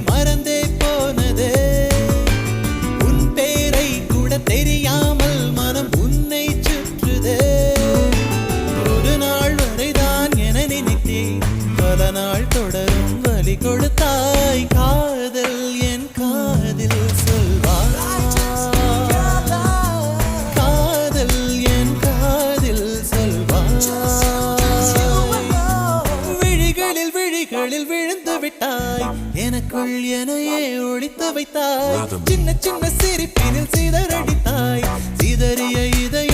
மறந்தே போனதே உன் பேரை கூட தெரியாமல் மனம் உன்னை சுற்றுதே ஒரு நாள் வரைதான் என நினைத்தேன் பல நாள் தொடரும் வலி கொடுத்தாய் காதல் என் காதில் சொல்வாய் காதல் என் காதில் சொல்வாய் விழிகளில் விழிகளில் விழுந்து விட்டாய் எனக்குள் எனையே ஒழித்து வைத்தாய் சின்ன சின்ன சிரிப்பினில் சிதறடித்தாய் சிதறிய இதை